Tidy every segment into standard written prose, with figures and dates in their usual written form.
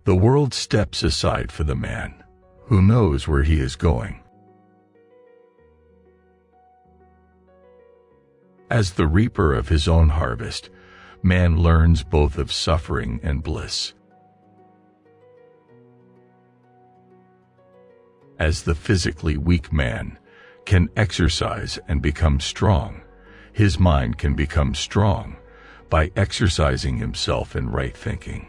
The world steps aside for the man who knows where he is going. As the reaper of his own harvest, man learns both of suffering and bliss. As the physically weak man can exercise and become strong, his mind can become strong by exercising himself in right thinking.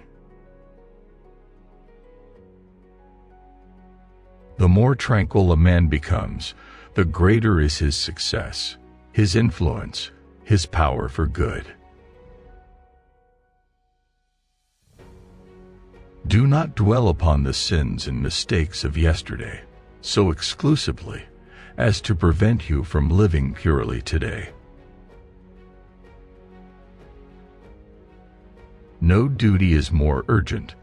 The more tranquil a man becomes, the greater is his success, his influence, his power for good. Do not dwell upon the sins and mistakes of yesterday so exclusively as to prevent you from living purely today. No duty is more urgent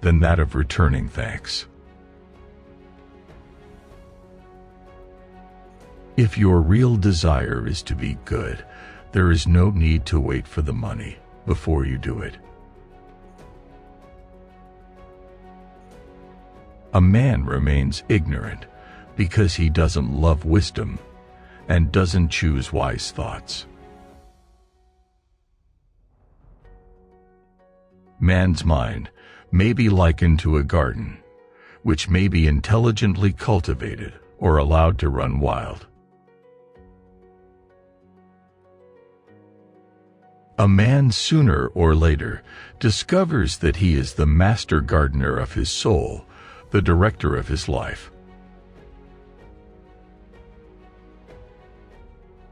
than that of returning thanks. If your real desire is to be good, there is no need to wait for the money before you do it. A man remains ignorant because he doesn't love wisdom and doesn't choose wise thoughts. Man's mind may be likened to a garden, which may be intelligently cultivated or allowed to run wild. A man sooner or later discovers that he is the master gardener of his soul, the director of his life.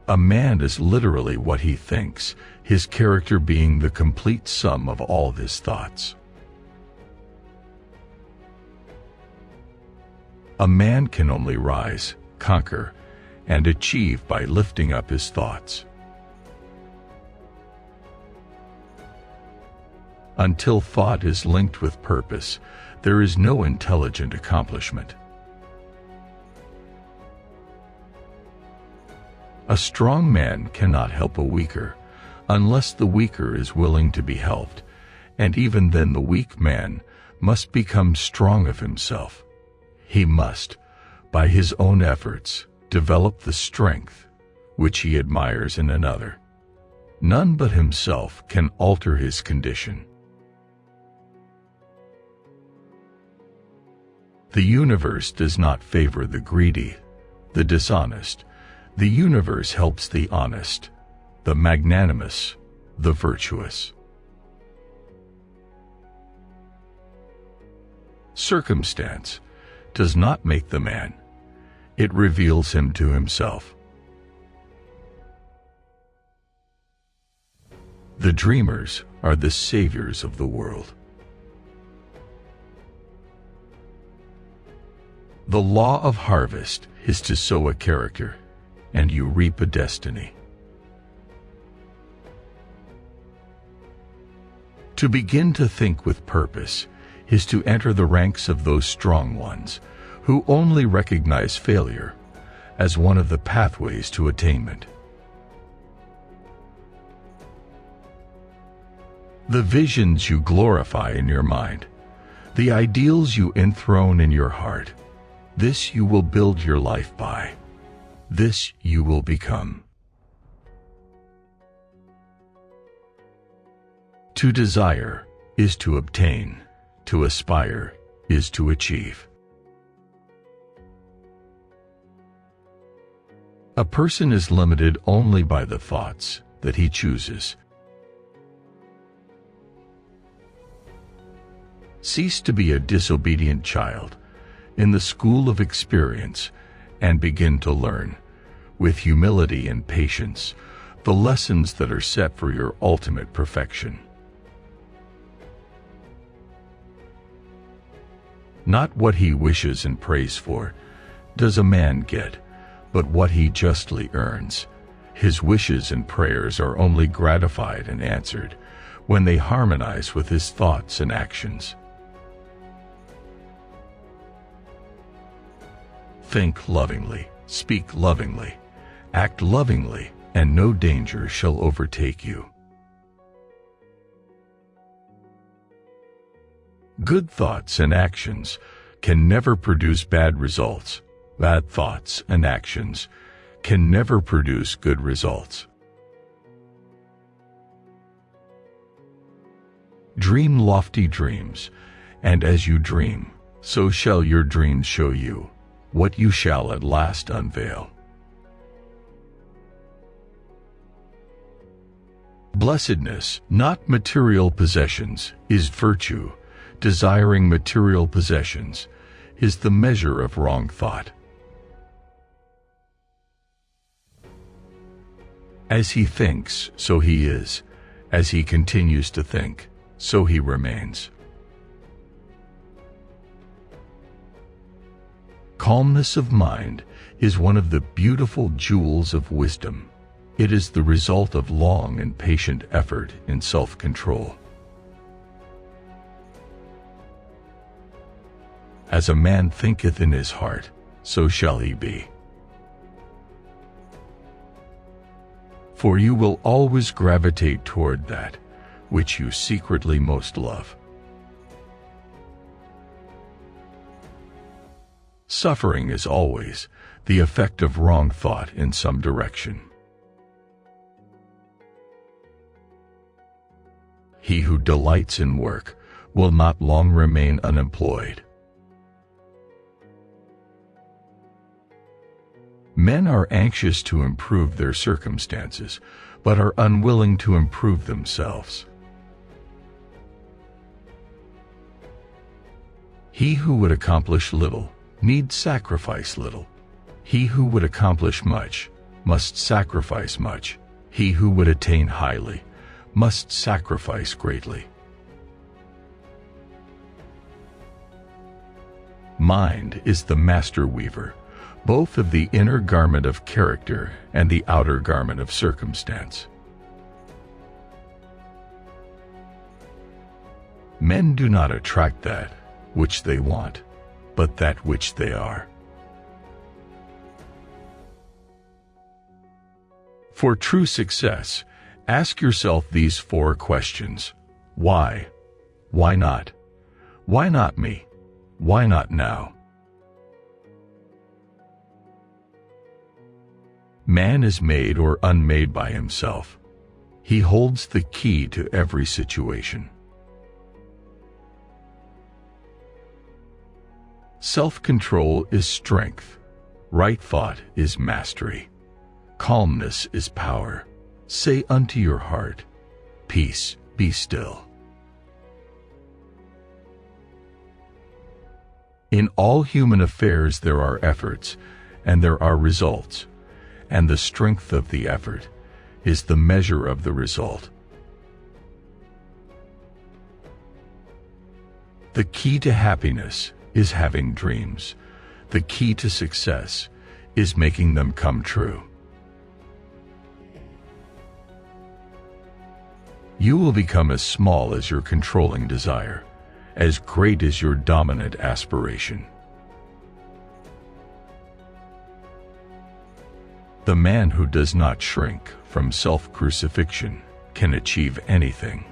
A man is literally what he thinks, his character being the complete sum of all of his thoughts. A man can only rise, conquer, and achieve by lifting up his thoughts. Until thought is linked with purpose, there is no intelligent accomplishment. A strong man cannot help a weaker, unless the weaker is willing to be helped, and even then the weak man must become strong of himself. He must, by his own efforts, develop the strength which he admires in another. None but himself can alter his condition. The universe does not favor the greedy, the dishonest. The universe helps the honest, the magnanimous, the virtuous. Circumstance does not make the man. It reveals him to himself. The dreamers are the saviors of the world. The law of harvest is to sow a character, and you reap a destiny. To begin to think with purpose is to enter the ranks of those strong ones who only recognize failure as one of the pathways to attainment. The visions you glorify in your mind, the ideals you enthrone in your heart, this you will build your life by. This you will become. To desire is to obtain. To aspire is to achieve. A person is limited only by the thoughts that he chooses. Cease to be a disobedient child in the school of experience and begin to learn, with humility and patience, the lessons that are set for your ultimate perfection. Not what he wishes and prays for does a man get, but what he justly earns. His wishes and prayers are only gratified and answered when they harmonize with his thoughts and actions. Think lovingly, speak lovingly, act lovingly, and no danger shall overtake you. Good thoughts and actions can never produce bad results. Bad thoughts and actions can never produce good results. Dream lofty dreams, and as you dream, so shall your dreams show you what you shall at last unveil. Blessedness, not material possessions, is virtue. Desiring material possessions is the measure of wrong thought. As he thinks, so he is. As he continues to think, so he remains. Calmness of mind is one of the beautiful jewels of wisdom. It is the result of long and patient effort in self-control. As a man thinketh in his heart, so shall he be. For you will always gravitate toward that which you secretly most love. Suffering is always the effect of wrong thought in some direction. He who delights in work will not long remain unemployed. Men are anxious to improve their circumstances, but are unwilling to improve themselves. He who would accomplish little needs sacrifice little. He who would accomplish much must sacrifice much. He who would attain highly must sacrifice greatly. Mind is the master weaver, both of the inner garment of character and the outer garment of circumstance. Men do not attract that which they want, but that which they are. For true success, ask yourself these 4 questions. Why? Why not? Why not me? Why not now? Man is made or unmade by himself. He holds the key to every situation. Self-control is strength. Right thought is mastery. Calmness is power. Say unto your heart, peace, be still. In all human affairs there are efforts, and there are results, and the strength of the effort is the measure of the result. The key to happiness is having dreams. The key to success is making them come true. You will become as small as your controlling desire, as great as your dominant aspiration. The man who does not shrink from self-crucifixion can achieve anything.